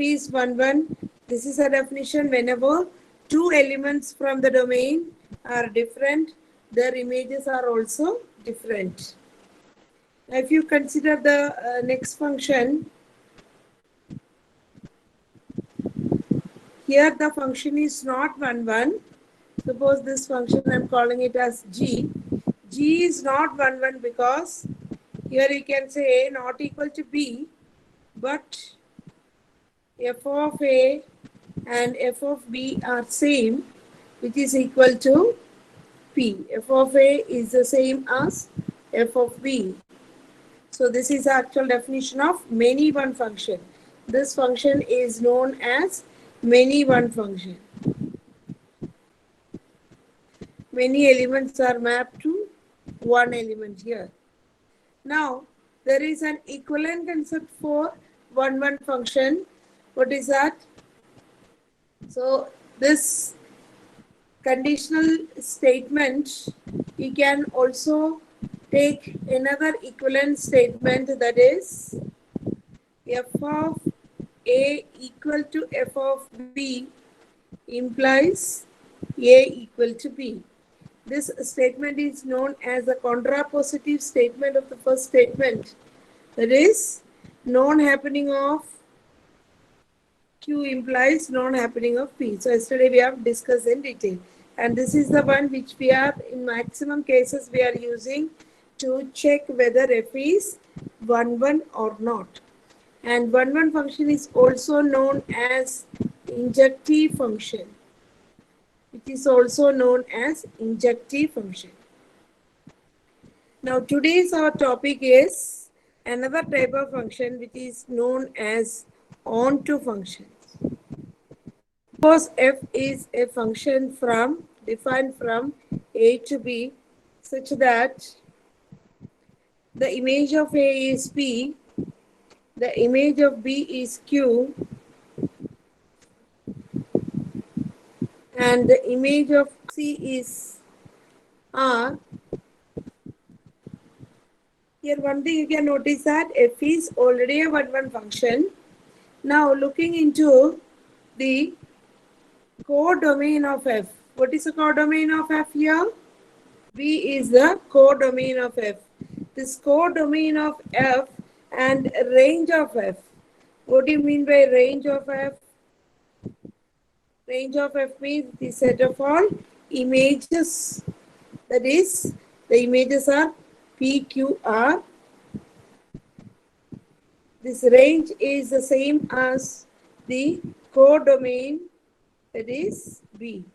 is 1, 1. This is a definition whenever two elements from the domain are different, their images are also different. Now, if you consider the next function, here the function is not 1, 1. Suppose this function I am calling it as g. G is not 1, 1 because here you can say A not equal to B, but f of A and f of B are same, which is equal to P. F of A is the same as f of B. So this is the actual definition of many one function. This function is known as many one function. Many elements are mapped to one element here. Now, there is an equivalent concept for one function. What is that? So, this conditional statement, you can also take another equivalent statement, that is f of A equal to f of B implies A equal to B. This statement is known as the contrapositive statement of the first statement. That is, non-happening of Q implies non-happening of P. So yesterday we have discussed in detail. And this is the one which we are, in maximum cases, we are using to check whether F is 1, 1 or not. And 1, 1 function is also known as injective function. It is also known as injective function. Now today's our topic is another type of function which is known as onto functions. Suppose f is a function defined from A to B such that the image of A is P, the image of B is Q, and the image of C is R. Here one thing you can notice that f is already a 1, 1 function. Now looking into the codomain of f. What is the codomain of f here? B is the codomain of f. This codomain of f and range of f. What do you mean by range of f? Range of f means the set of all images. That is, the images are P, Q, R. This range is the same as the codomain, that is B.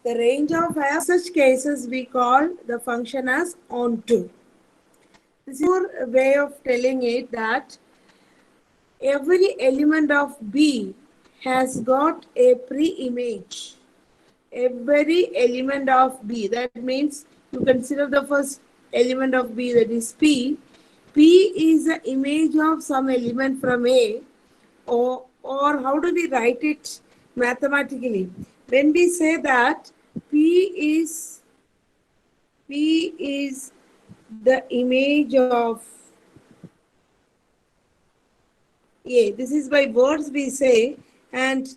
The range of f, such cases we call the function as onto. This is your way of telling it that every element of B has got a pre-image. Every element of B, that means you consider the first element of B, that is P. P is the image of some element from A, or how do we write it mathematically? When we say that P is the image of A, this is by words we say, and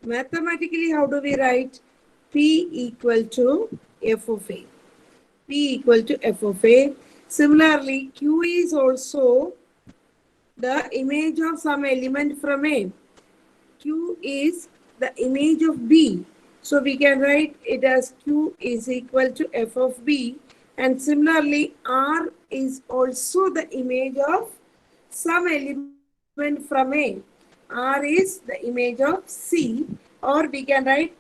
mathematically how do we write? P equal to f of A. P equal to f of A. Similarly, Q is also the image of some element from A. Q is the image of B. So we can write it as Q is equal to f of B. And similarly, R is also the image of some element from A. R is the image of C, or we can write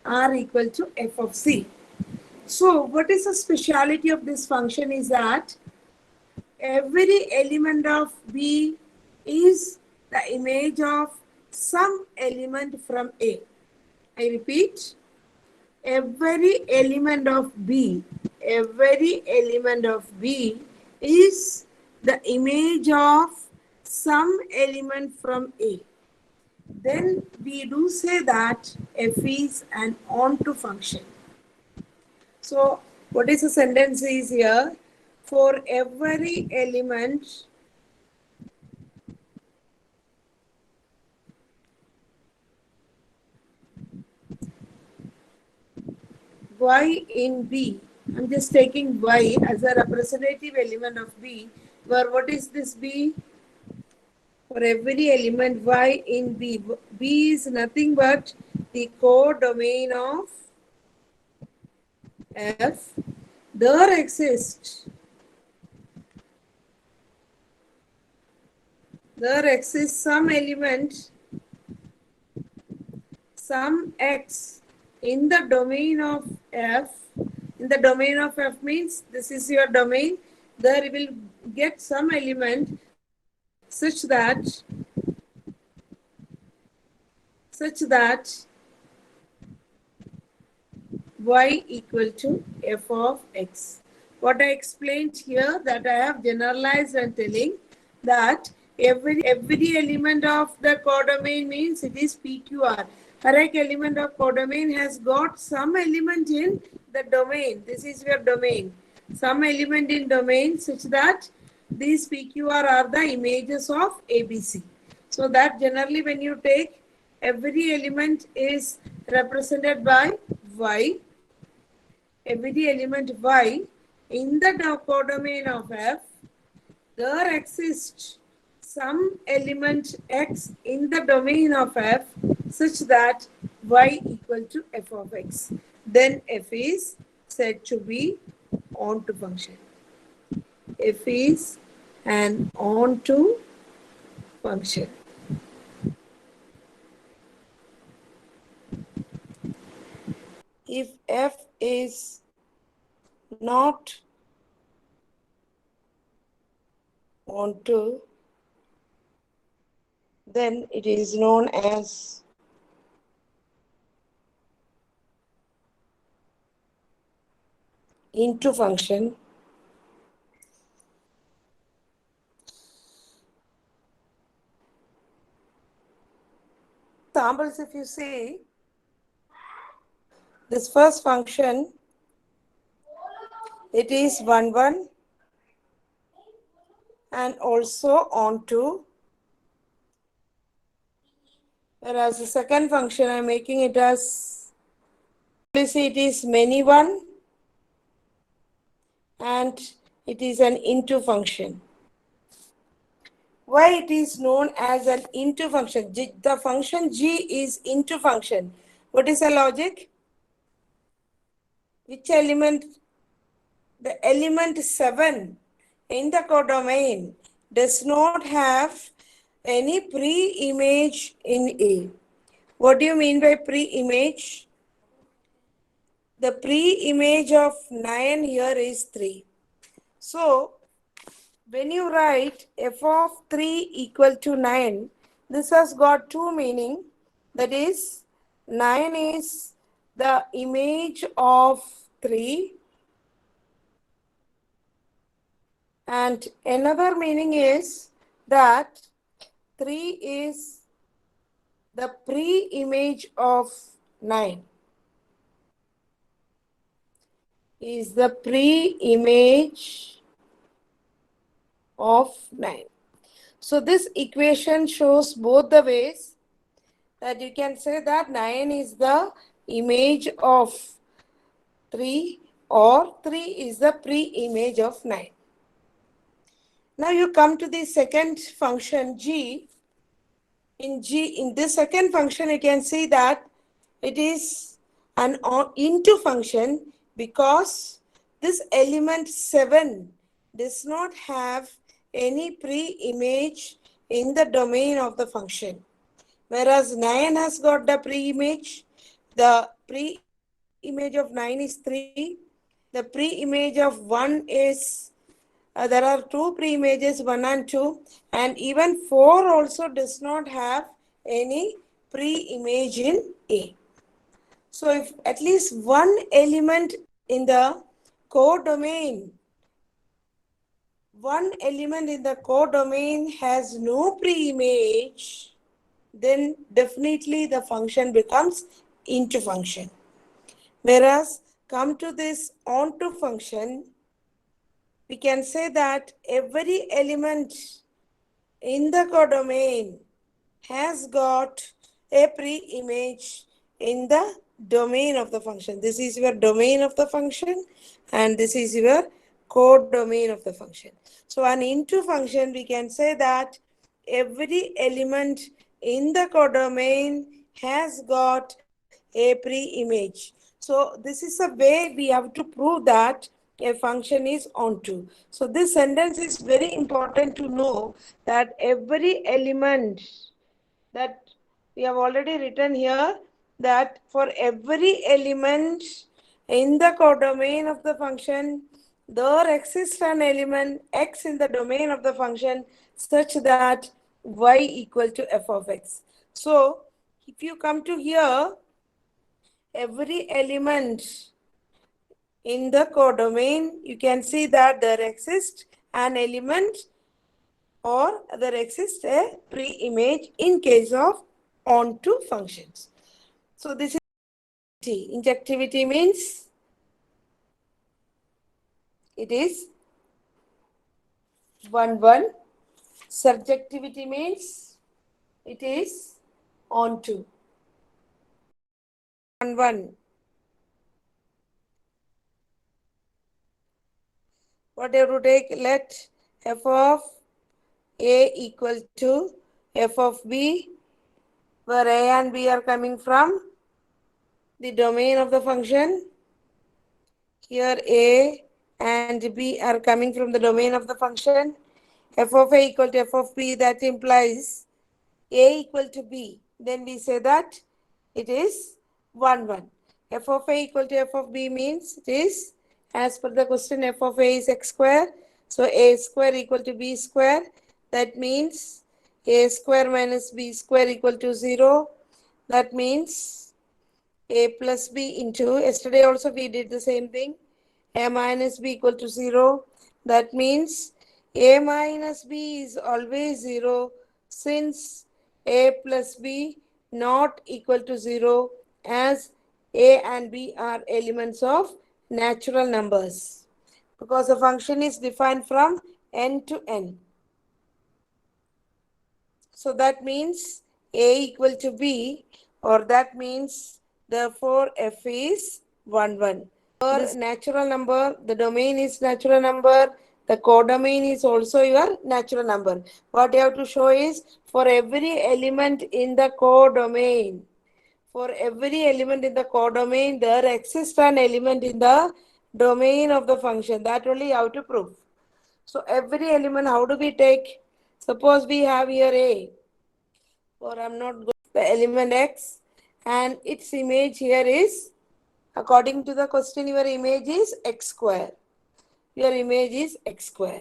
R equal to f of C. So what is the speciality of this function is that every element of B is the image of some element from A. I repeat, every element of B is the image of some element from A. Then we do say that f is an onto function. So what is the sentence is here? for every element y in B. I'm just taking y as a representative element of B, where what is this B? For every element y in B, B is nothing but the codomain of F. There exists some element, some x in the domain of F. In the domain of F means this is your domain. There you will get some element such that y equal to f of x. What I explained here, that I have generalized and telling that every element of the codomain means it is PQR. Correct element of codomain has got some element in the domain. This is your domain. Some element in domain such that these PQR are the images of ABC. So that generally when you take every element is represented by y. Every element y in the codomain of F, there exists some element x in the domain of F such that y equal to f of x. Then f is said to be onto function. F is an onto function. If f is not onto, then it is known as into function. Examples, if you see, this first function, it is 1, 1 and also onto. Whereas the second function, I'm making it as, you see it is many 1 and it is an into function. Why it is known as an into function? The function g is into function. What is the logic? Which element? The element 7 in the codomain does not have any pre-image in A. What do you mean by pre-image? The pre-image of 9 here is 3. So, when you write f of 3 equal to 9, this has got two meaning. That is, 9 is the image of 3. And another meaning is that 3 is the pre-image of 9. Is the pre-image of 9. So this equation shows both the ways that you can say that 9 is the image of 3 or 3 is the pre-image of 9. Now you come to the second function g. In this second function, you can see that it is an into function because this element 7 does not have any pre-image in the domain of the function. Whereas 9 has got the pre-image. The pre-image of 9 is 3. The pre-image of 1 is, there are two pre-images, 1 and 2. And even 4 also does not have any pre-image in A. So if at least one element in the codomain, has no pre-image, then definitely the function becomes into function. Whereas come to this onto function, we can say that every element in the codomain has got a pre-image in the domain of the function. This is your domain of the function and this is your codomain of the function. So an into function, we can say that every element in the codomain has got a pre-image. So this is a way we have to prove that a function is onto. So this sentence is very important to know that every element that we have already written here, that for every element in the codomain of the function, there exists an element x in the domain of the function such that y equal to f of x. So if you come to here, every element in the codomain, you can see that there exists an element or there exists a pre-image in case of onto functions. So this is injectivity means it is 1 1. Subjectivity means it is onto 1 1. What you have to take? Let f of a equal to f of b, where a and b are coming from the domain of the function. Here a and b are coming from the domain of the function. F of a equal to f of b, that implies a equal to b. Then we say that it is 1 1. F of a equal to f of b means it is, as per the question, f of a is x square. So a square equal to b square. That means a square minus b square equal to 0. That means a plus b into, yesterday also we did the same thing, a minus b equal to 0. That means a minus b is always 0 since a plus b not equal to 0, as a and b are elements of natural numbers, because the function is defined from n to n. So that means a equal to b, or that means therefore f is 1 1. For natural number, the domain is natural number, the codomain is also your natural number. What you have to show is for every element in the codomain, for every element in the codomain, there exists an element in the domain of the function. That only you have to prove. So every element, how do we take? Suppose we have here a, or I'm not going, the element x, and its image here is, according to the question, your image is x square. Your image is x square.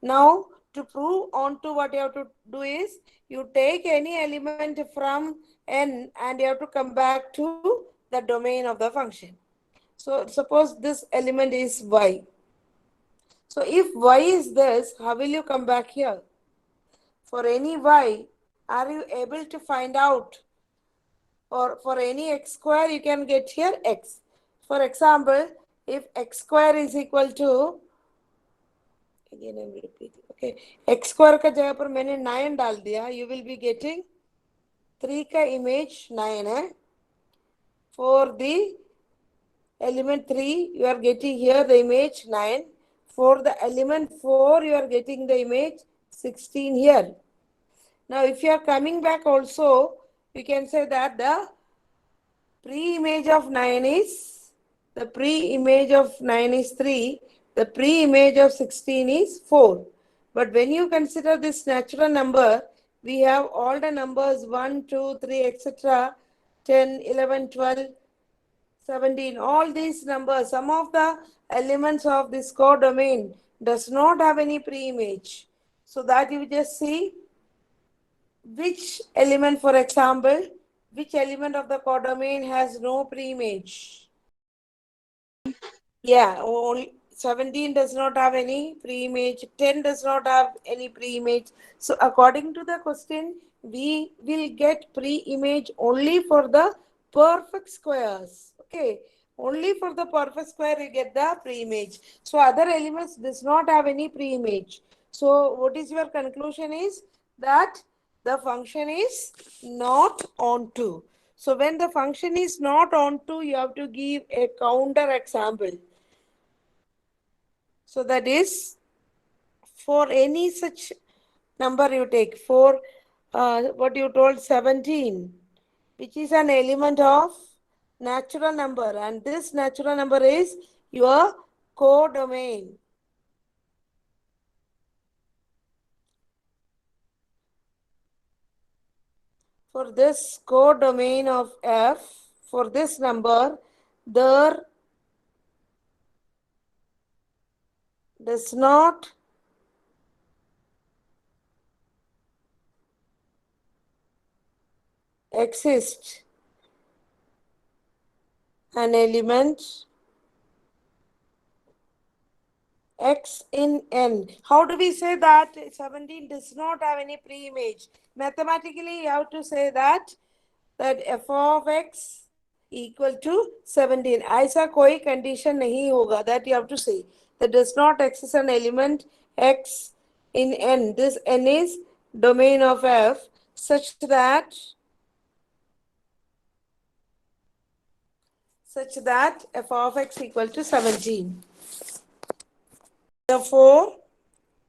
Now, to prove onto, what you have to do is, you take any element from n and you have to come back to the domain of the function. So, suppose this element is y. So, if y is this, how will you come back here? For any y, are you able to find out, or for any x square, you can get here x. For example, if x square is equal to, again I'm repeating, okay, x square का जगह पर मैंने 9 डाल दिया, you will be getting 3 का image 9 है. For the element 3, you are getting here the image 9. For the element 4, you are getting the image 16 here. Now, if you are coming back also, you can say that the pre-image of 9 is, the pre-image of 9 is 3, the pre-image of 16 is 4. But when you consider this natural number, we have all the numbers 1, 2, 3, etc., 10, 11, 12, 17, all these numbers, some of the elements of this codomain does not have any pre-image. So that you just see which element, for example, which element of the codomain has no pre-image? Yeah, only 17 does not have any pre-image, 10 does not have any pre-image. So according to the question, we will get pre-image only for the perfect squares. Okay, Only for the perfect square you get the pre-image. So other elements does not have any pre-image. So what is your conclusion is that the function is not onto. So when the function is not onto, you have to give a counter example. So that is for any such number you take, for what you told 17, which is an element of natural number, and this natural number is your codomain. For this codomain of f, for this number, there does not exist an element x in n. How do we say that 17 does not have any pre-image? Mathematically, you have to say that f of x equal to 17. ऐसा कोई condition नहीं होगा. That you have to say. That does not exist an element x in n. This n is domain of f such that f of x equal to 17. Therefore,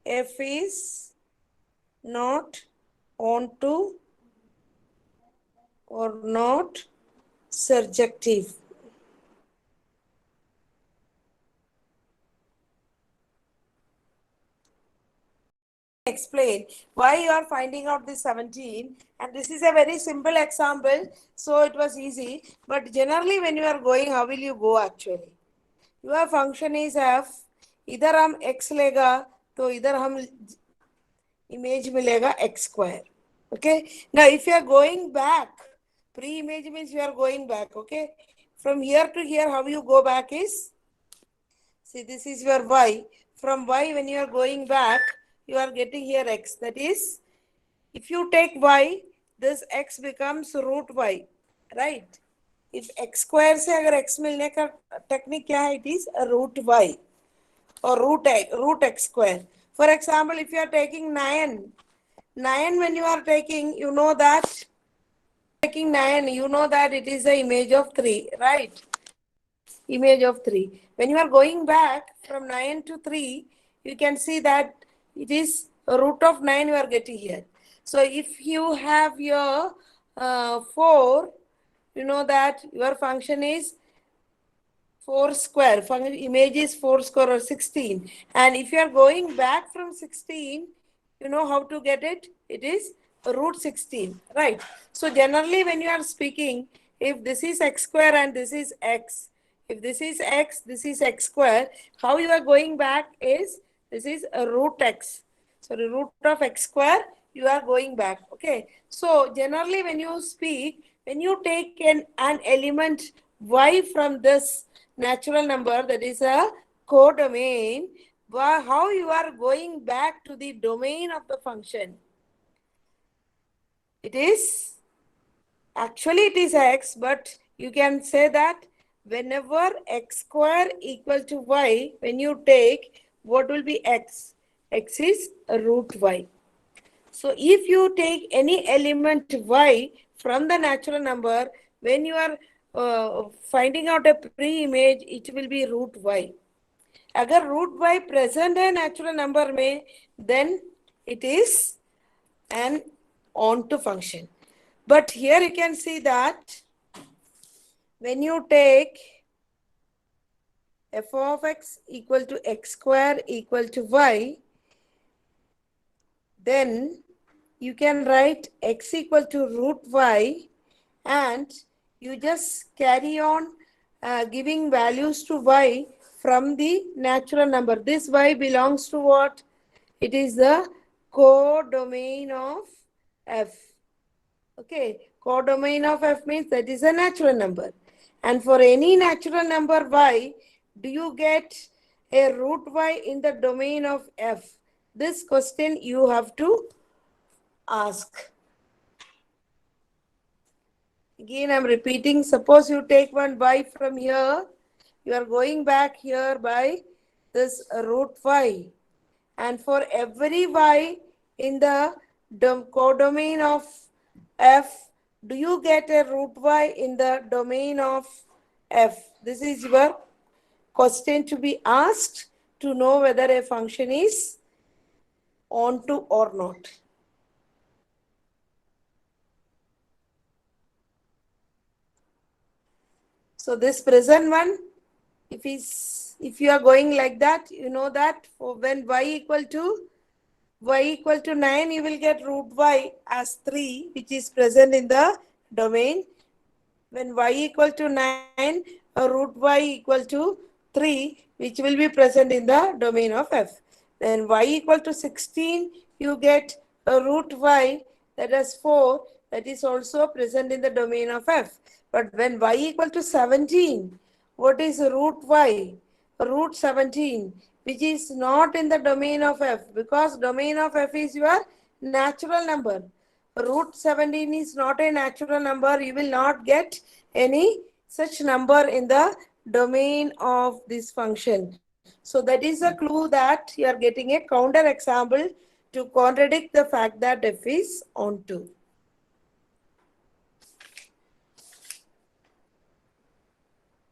f is not onto or not surjective. Explain why you are finding out this 17, and this is a very simple example, so it was easy. But generally when you are going, how will you go actually? Your function is f, इधर हम x लेगा तो इधर हम image मिलेगा x square. Okay, now if you are going back, pre-image means you are going back. Okay, from here to here, how you go back is, see, this is your y. From y, when you are going back, you are getting here x. That is, if you take y, this x becomes root y, right? If x square से अगर x मिलने का technique क्या है? It is a root y or root x square. For example, if you are taking 9 when you are taking, you know that taking 9, you know that it is the image of 3, right? Image of 3. When you are going back from 9 to 3, you can see that it is root of 9 you are getting here. So if you have your 4, you know that your function is 4 square. Function image is 4 square or 16. And if you are going back from 16, you know how to get it? It is root 16, right? So generally when you are speaking, if this is x square and this is x, if this is x, this is x square, how you are going back is, this is a root x. So the root of x square, you are going back. Okay. So generally when you speak, when you take an element y from this natural number, that is a codomain, how you are going back to the domain of the function? It is, actually it is x, but you can say that whenever x square equal to y, when you take, what will be x? X is root y. So if you take any element y from the natural number, when you are finding out a pre-image, it will be root y. अगर root y present है natural number में, then it is an onto function. But here you can see that when you take f of x equal to x square equal to y, then you can write x equal to root y, and you just carry on giving values to y from the natural number. This y belongs to what? It is the codomain of f. Okay, codomain of f means that is a natural number. And for any natural number y, do you get a root y in the domain of f? This question you have to ask. Again, I'm repeating. Suppose you take one y from here you are going back here by this root y. And for every y in the codomain of f, do you get a root y in the domain of f? This is your question to be asked to know whether a function is onto or not. So this present one, if you are going like that, you know that for when y equal to 9, you will get root y as 3, which is present in the domain. When y equal to 9, root y equal to 3, which will be present in the domain of f. Then y equal to 16, you get a root y, that is 4, that is also present in the domain of f. But when y equal to 17, what is root y? Root 17, which is not in the domain of f, because domain of f is your natural number. Root 17 is not a natural number. You will not get any such number in the domain of this function. So that is a clue that you are getting a counter example to contradict the fact that f is onto.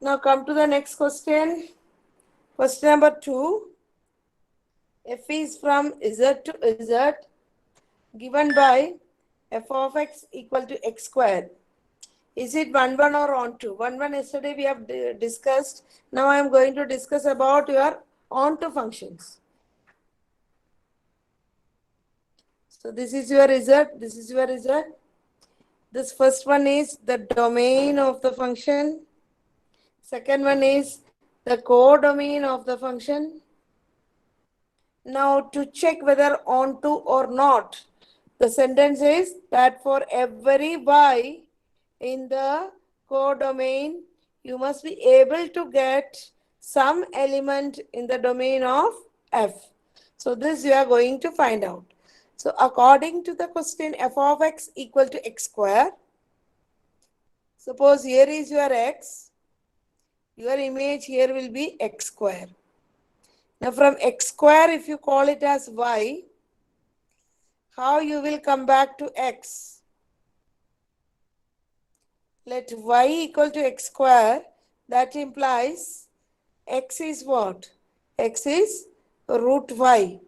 Now come to the next question. Question number 2. F is from z to z given by f of x equal to x square. Is it 1, 1 or onto? 1, 1 yesterday we have discussed. Now I am going to discuss about your onto functions. So this is your result. This is your result. This first one is the domain of the function. Second one is the codomain of the function. Now to check whether onto or not, the sentence is that for every y in the codomain, you must be able to get some element in the domain of f. So this you are going to find out. So according to the question, f of x equal to x square. Suppose here is your x. Your image here will be x square. Now from x square, if you call it as y, how you will come back to x? Let y equal to x square. That implies x is what? X is root y.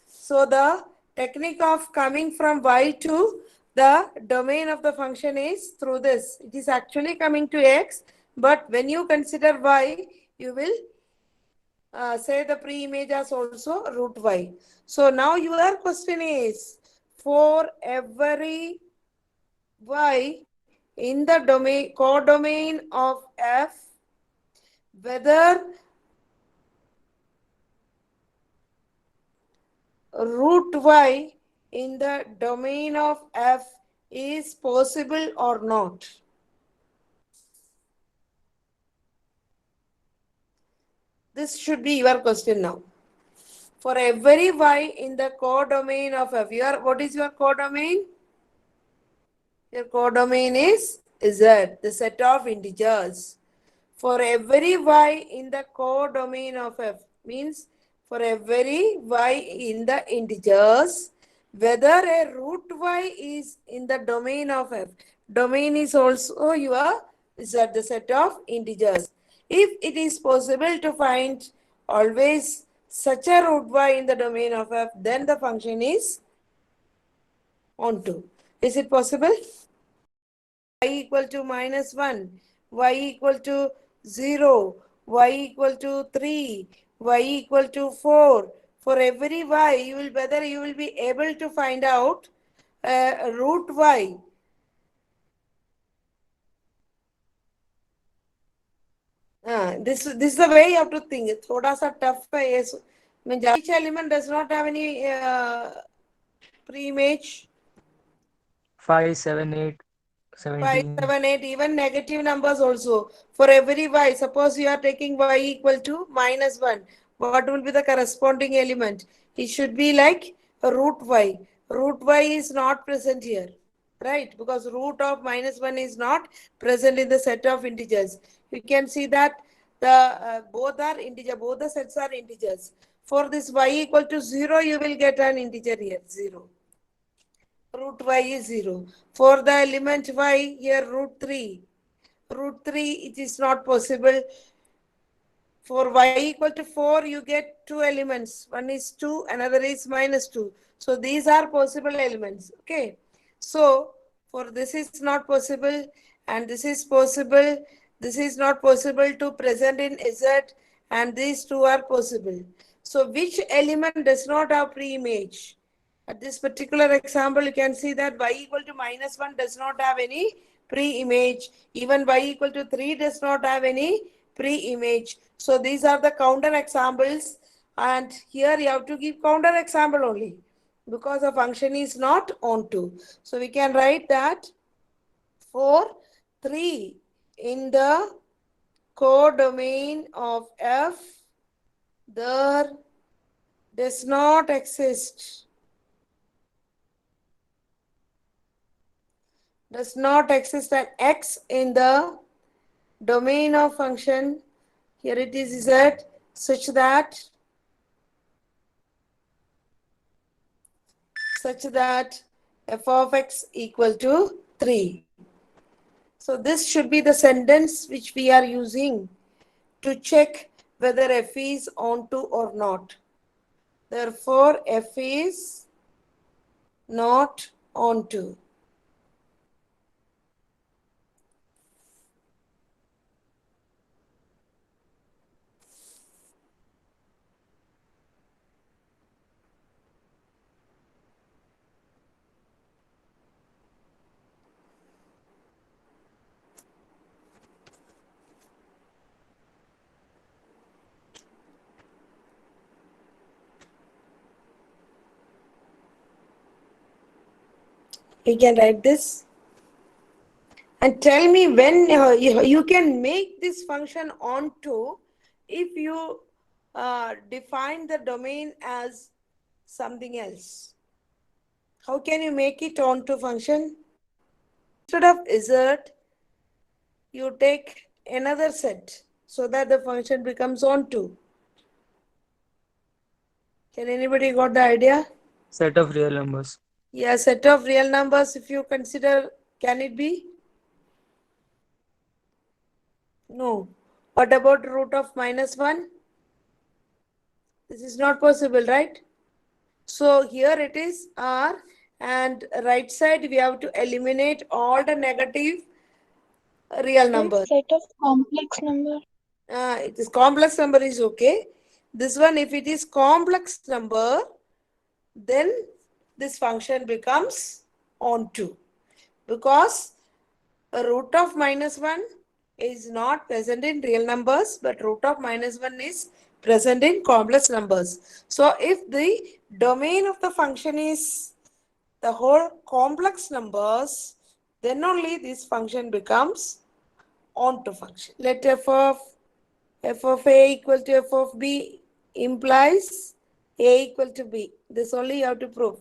So the technique of coming from y to the domain of the function is through this. It is actually coming to x, but when you consider y, you will say the pre-image as also root y. So now your question is, for every y in the domain codomain of f, whether root y in the domain of f is possible or not. This should be your question now. For every y in the codomain of f, what is your codomain? Your codomain is z, the set of integers. For every y in the codomain of f, means for every y in the integers, whether a root y is in the domain of f, domain is also your z, the set of integers. If it is possible to find always such a root y in the domain of f, then the function is onto. Is it possible? Y equal to minus 1, y equal to 0, y equal to 3, y equal to 4. For every y, you will be able to find out root y. This is the way you have to think. थोड़ा सा tough है ये. Each element does not have any pre-image. 5, 7, 8, 17. 5, 7, 8, even negative numbers also. For every y, suppose you are taking y equal to minus 1. What will be the corresponding element? It should be like root y. Root y is not present here, right? Because root of minus 1 is not present in the set of integers. You can see that both are integer, both the sets are integers. For this y equal to 0, you will get an integer here, 0. Root y is 0. For the element y, here root 3. Root 3, it is not possible. For y equal to 4, you get two elements. One is 2, another is minus 2. So these are possible elements. Okay. So for this is not possible and this is possible. This is not possible to present in Z and these two are possible. So which element does not have pre-image? At this particular example, you can see that y equal to minus 1 does not have any pre-image. Even y equal to 3 does not have any pre-image. So these are the counter examples. And here you have to give counter example only because the function is not onto. So we can write that for 3 in the codomain of F, there does not exist an x in the domain of function, here it is z, such that f of x equal to 3. So this should be the sentence which we are using to check whether f is onto or not. Therefore, f is not onto. You can write this. And tell me when you can make this function onto if you define the domain as something else. How can you make it onto function? Instead of z, you take another set so that the function becomes onto. Can anybody got the idea? Set of real numbers. Yeah, set of real numbers if you consider, can it be? No. What about root of minus 1? This is not possible, right? So here it is R, and right side we have to eliminate all the negative real numbers. Set of complex number. It is complex number is okay. This one, if it is complex number, then this function becomes onto, because a root of minus 1 is not present in real numbers, but root of minus 1 is present in complex numbers. So if the domain of the function is the whole complex numbers, then only this function becomes onto function. Let f of a equal to f of b implies a equal to b. This only you have to prove.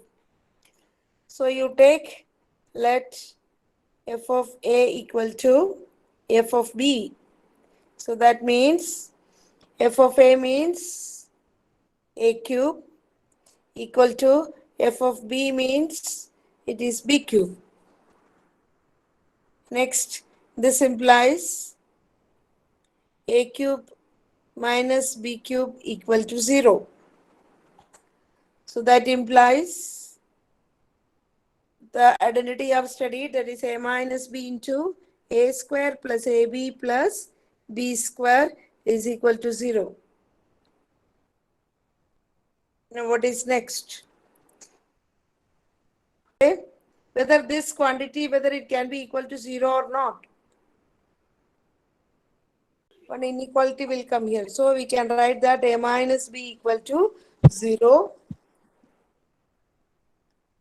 So you take, let f of a equal to f of b. So that means f of a means a cube equal to f of b means it is b cube. Next, this implies a cube minus b cube equal to 0. So that implies the identity I've studied, that is a minus b into a square plus ab plus b square is equal to 0. Now what is next? Okay. Whether this quantity, whether it can be equal to 0 or not. One inequality will come here. So we can write that a minus b equal to 0,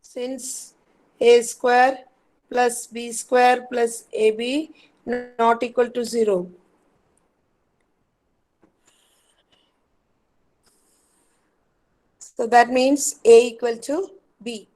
since a square plus b square plus ab not equal to 0. So that means a equal to b.